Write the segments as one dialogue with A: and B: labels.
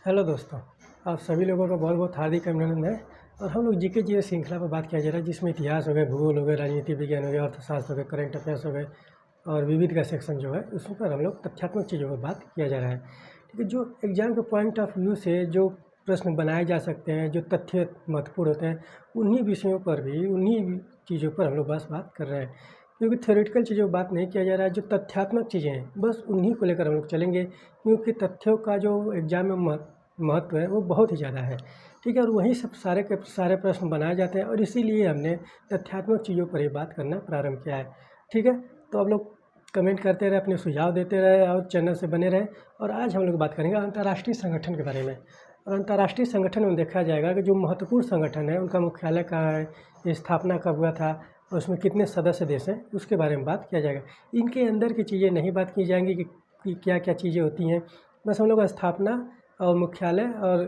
A: Hello दोस्तों, आप सभी लोगों का बहुत बहुत हार्दिक अभिनंदन है। और हम लोग जीके जी श्रृंखला पर बात किया जा रहा है, जिसमें इतिहास हो गए, भूगोल हो गए, राजनीति विज्ञान हो गया, अर्थशास्त्र हो गए, करंट अफेयर्स हो गए और विविध का सेक्शन जो है उस पर हम लोग तथ्यात्मक चीज़ों पर बात किया जा रहा है। ठीक है, जो एग्जाम के पॉइंट ऑफ व्यू से जो प्रश्न बनाए जा सकते हैं, जो तथ्य महत्वपूर्ण होते हैं, उन्हीं विषयों पर भी उन्हीं चीज़ों पर हम लोग बस बात कर रहे हैं। क्योंकि थ्योरेटिकल चीज़ों पर बात नहीं किया जा रहा है, जो तथ्यात्मक चीज़ें हैं बस उन्हीं को लेकर हम लोग चलेंगे, क्योंकि तथ्यों का जो एग्जाम में महत्व है वो बहुत ही ज़्यादा है। ठीक है, और वहीं सब सारे के सारे प्रश्न बनाए जाते हैं और इसीलिए हमने तथ्यात्मक चीज़ों पर ही बात करना प्रारंभ किया है। ठीक है, तो आप लोग कमेंट करते रहे, अपने सुझाव देते रहे और चैनल से बने रहे। और आज हम लोग बात करेंगे अंतर्राष्ट्रीय संगठन के बारे में। और अंतर्राष्ट्रीय संगठन में देखा जाएगा कि जो महत्वपूर्ण संगठन है उनका मुख्यालय कहाँ है, ये स्थापना कब हुआ था और उसमें कितने सदस्य देश हैं, उसके बारे में बात किया जाएगा। इनके अंदर की चीज़ें नहीं बात की जाएंगी कि क्या क्या चीज़ें होती हैं, बस हम लोग स्थापना और मुख्यालय और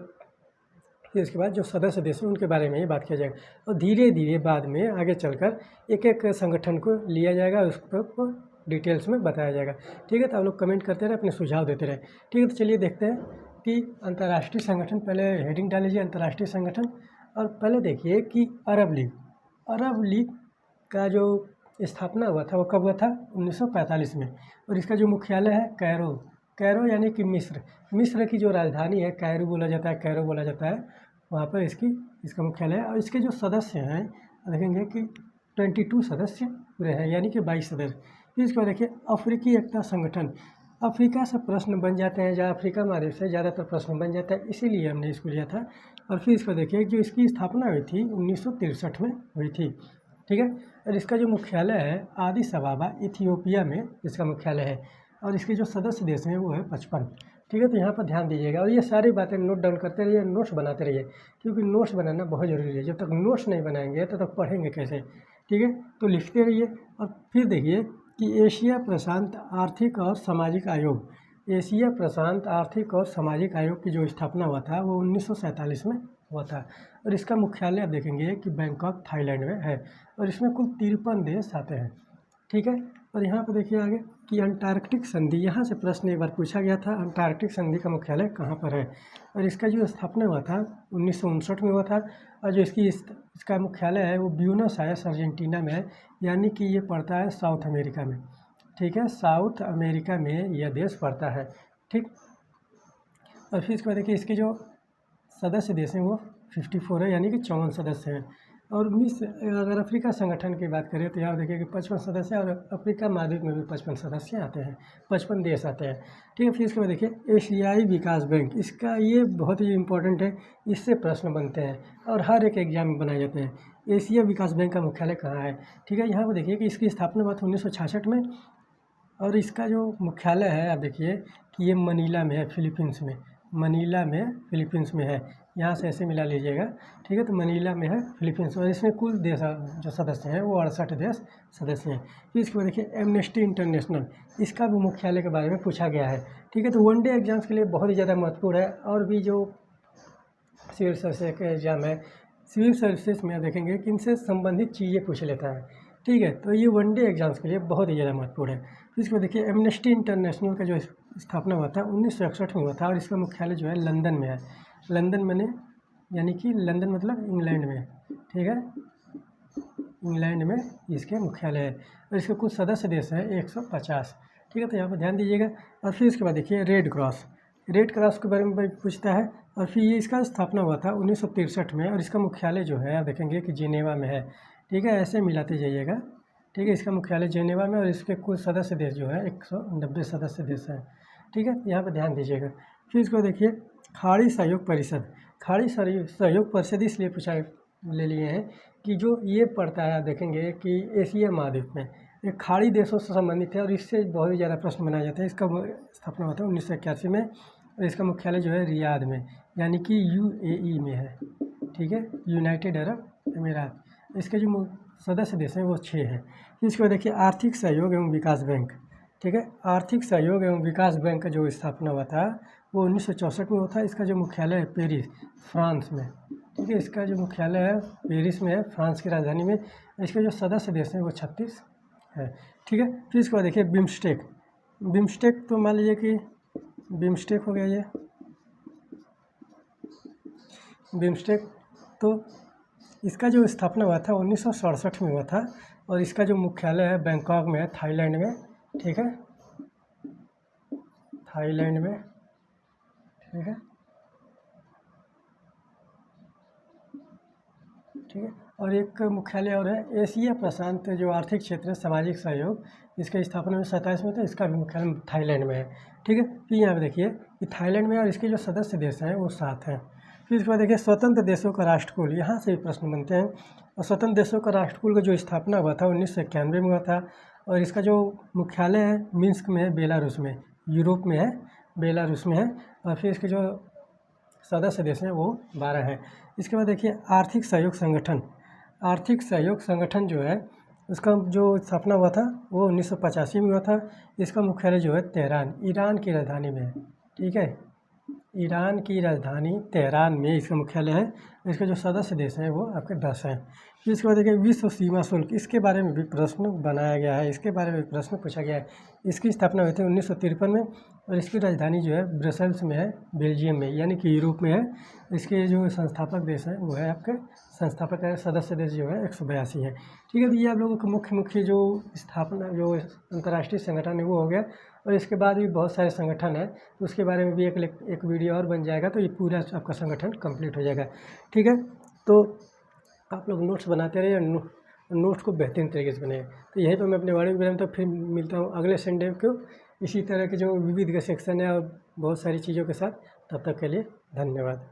A: फिर इसके बाद जो सदस्य देश हैं उनके बारे में ही बात किया जाएगा। और धीरे धीरे बाद में आगे चलकर एक एक संगठन को लिया जाएगा, उसको डिटेल्स में बताया जाएगा। ठीक है, तो आप लोग कमेंट करते रहे, अपने सुझाव देते रहे। ठीक है, तो चलिए देखते हैं कि अंतर्राष्ट्रीय संगठन, पहले हेडिंग डाल लीजिए अंतर्राष्ट्रीय संगठन। और पहले देखिए कि अरब लीग का जो स्थापना हुआ था वो कब हुआ था, 1945 में। और इसका जो मुख्यालय है कैरो यानी कि मिस्र की जो राजधानी है कैरो बोला जाता है, वहाँ पर इसका मुख्यालय है। और इसके जो सदस्य हैं देखेंगे कि 22 सदस्य पूरे हैं, यानी कि 22 सदस्य। फिर इसको देखिए अफ्रीकी एकता संगठन। अफ्रीका से प्रश्न बन जाते हैं, जहाँ अफ्रीका महाद्वीप से ज़्यादातर प्रश्न बन जाता है, इसीलिए हमने इसको लिया था। और फिर इसको देखिए जो इसकी स्थापना हुई थी 1963 में हुई थी। ठीक है, और इसका जो मुख्यालय है आदिस अबाबा इथियोपिया में इसका मुख्यालय है। और इसके जो सदस्य देश हैं वो है 55। ठीक है, तो यहाँ पर ध्यान दीजिएगा और ये सारी बातें नोट डाउन करते रहिए, नोट्स बनाते रहिए, क्योंकि नोट्स बनाना बहुत ज़रूरी है। जब तक नोट्स नहीं बनाएंगे तब तक पढ़ेंगे कैसे। ठीक है, तो लिखते रहिए। और फिर देखिए कि एशिया प्रशांत आर्थिक और सामाजिक आयोग की जो स्थापना हुआ था वो 1947 में हुआ था। और इसका मुख्यालय आप देखेंगे कि बैंकॉक थाईलैंड में है। और इसमें कुल 53 देश आते हैं। ठीक है, और यहाँ पर देखिए आगे कि अंटार्कटिक संधि, यहाँ से प्रश्न एक बार पूछा गया था, अंटार्कटिक संधि का मुख्यालय कहाँ पर है। और इसका जो स्थापना हुआ था 1959 में हुआ था। और जो इसका मुख्यालय है वो ब्यूनस आयर्स अर्जेंटीना में है, यानी कि ये पड़ता है साउथ अमेरिका में। ठीक है, साउथ अमेरिका में यह देश पड़ता है। ठीक, और फिर इसके बाद देखिए इसके जो सदस्य देश हैं वो 54 है, यानी कि 54 सदस्य हैं। और अगर अफ्रीका संगठन की बात करें तो यहाँ देखिए कि 55 सदस्य हैं, और अफ्रीका महाद्वीप में भी 55 सदस्य आते हैं, 55 देश आते हैं। ठीक है, फिर इसके बाद देखिए एशियाई विकास बैंक, इसका ये बहुत ही इम्पोर्टेंट है, इससे प्रश्न बनते हैं और हर एक एग्जाम में बनाए जाते हैं। एशिया विकास बैंक का मुख्यालय कहाँ है। ठीक है, यहाँ पर देखिए कि इसकी स्थापना हुआ था 1966 में। और इसका जो मुख्यालय है आप देखिए कि ये मनीला में है, फिलीपींस में है। यहाँ से ऐसे मिला लीजिएगा। ठीक है, तो मनीला में है फिलीपींस। और इसमें कुल देश जो सदस्य हैं वो 68 देश सदस्य हैं। फिर इसके बाद देखिए एमनेस्टी इंटरनेशनल, इसका भी मुख्यालय के बारे में पूछा गया है। ठीक है, तो वनडे एग्जाम्स के लिए बहुत ही ज़्यादा महत्वपूर्ण है। और भी जो सिविल सर्विसेज का एग्ज़ाम है, सिविल सर्विसेज में देखेंगे कि इनसे संबंधित चीज़ें पूछ लेता है। ठीक है, तो ये वनडे एग्जाम्स के लिए बहुत ही ज़्यादा महत्वपूर्ण है। फिर इसको देखिए एमनेस्टी इंटरनेशनल का जो स्थापना हुआ था 1961 में हुआ था। और इसका मुख्यालय जो है लंदन में है। लंदन मैंने यानी कि लंदन मतलब इंग्लैंड में। ठीक है, इंग्लैंड में इसके मुख्यालय है। और इसके कुल सदस्य देश हैं 150। ठीक है, तो यहाँ पर ध्यान दीजिएगा। और फिर इसके बाद देखिए रेड क्रॉस के बारे में पूछता है। और फिर ये इसका स्थापना हुआ था 1963 में। और इसका मुख्यालय जो है आप देखेंगे कि जेनेवा में है। ठीक है, ऐसे मिलाते जाइएगा। ठीक है, इसका मुख्यालय जेनेवा में और इसके कुल सदस्य देश जो है 190 सदस्य देश हैं। ठीक है, यहाँ पर ध्यान दीजिएगा। फिर इसको देखिए खाड़ी सहयोग परिषद इसलिए पूछा ले लिए हैं कि जो ये पड़ता है आप देखेंगे कि एशिया महाद्वीप में ये खाड़ी देशों से संबंधित है। और इससे बहुत ही ज़्यादा प्रश्न बनाए जाते हैं। इसका स्थापना हुआ था 1981 में। और इसका मुख्यालय जो है रियाद में, यानी कि UAE में है। ठीक है, यूनाइटेड अरब अमीरात। इसके जो सदस्य देश हैं वो 6 हैं। इसको देखिए आर्थिक सहयोग एवं विकास बैंक। ठीक है, आर्थिक सहयोग एवं विकास बैंक का जो स्थापना हुआ था वो 1964 में हुआ था। इसका जो मुख्यालय है पेरिस, फ्रांस में। ठीक है, इसका जो मुख्यालय है पेरिस में है, फ्रांस की राजधानी में। इसके जो सदस्य देश हैं वो 36 है। ठीक है, फिर इसके बाद देखिए बिम्स्टेक तो मान लीजिए कि बिम्स्टेक हो गया ये। बिम्स्टेक। तो इसका जो स्थापना हुआ था 1967 में हुआ था और इसका जो मुख्यालय है बैंकॉक में है, थाईलैंड में। ठीक है, थाईलैंड में। ठीक है, ठीक है। और एक मुख्यालय और है एशिया प्रशांत जो आर्थिक क्षेत्र है सामाजिक सहयोग, इसका स्थापना में 27 में था, इसका भी मुख्यालय थाईलैंड में है। ठीक है, फिर यहाँ पे देखिए कि थाईलैंड में और इसके जो सदस्य देश हैं वो 7 हैं। फिर इसके बाद देखिए स्वतंत्र देशों का राष्ट्रकुल, यहाँ से भी प्रश्न बनते हैं। और स्वतंत्र देशों का राष्ट्रकुल का जो स्थापना हुआ था 1991 में हुआ था और इसका जो मुख्यालय है मिन्स्क में है, बेलारूस में, यूरोप में है, बेलारूस में है। और फिर इसके जो सदस्य देश हैं वो 12 हैं। इसके बाद देखिए आर्थिक सहयोग संगठन। आर्थिक सहयोग संगठन जो है उसका जो स्थापना हुआ था वो 1985 में हुआ था। इसका मुख्यालय जो है तेहरान, ईरान की राजधानी में है। ठीक है, ईरान की राजधानी तेहरान में इसका मुख्यालय है। इसके जो सदस्य देश हैं वो आपके 10 हैं। फिर इसके बाद देखिए विश्व सीमा शुल्क, इसके बारे में भी प्रश्न बनाया गया है, इसके बारे में प्रश्न पूछा गया है। इसकी स्थापना हुई थी 1953 में और इसकी राजधानी जो है ब्रसेल्स में है, बेल्जियम में, यानी कि यूरोप में है। इसके जो संस्थापक देश हैं वो है आपके संस्थापक सदस्य देश जो है 182 है। ठीक है, तो ये आप लोगों का मुख्य जो स्थापना जो अंतर्राष्ट्रीय संगठन है वो हो गया। और इसके बाद भी बहुत सारे संगठन हैं, तो उसके बारे में भी एक वीडियो और बन जाएगा, तो ये पूरा आपका संगठन कंप्लीट हो जाएगा। ठीक है, तो आप लोग नोट्स बनाते रहिए, नोट्स को बेहतरीन तरीके से बनाइए। तो यहीं पर मैं अपने वाणी विराम, तो फिर मिलता हूँ अगले संडे को इसी तरह के जो विविध का सेक्शन है और बहुत सारी चीज़ों के साथ। तब तक के लिए धन्यवाद।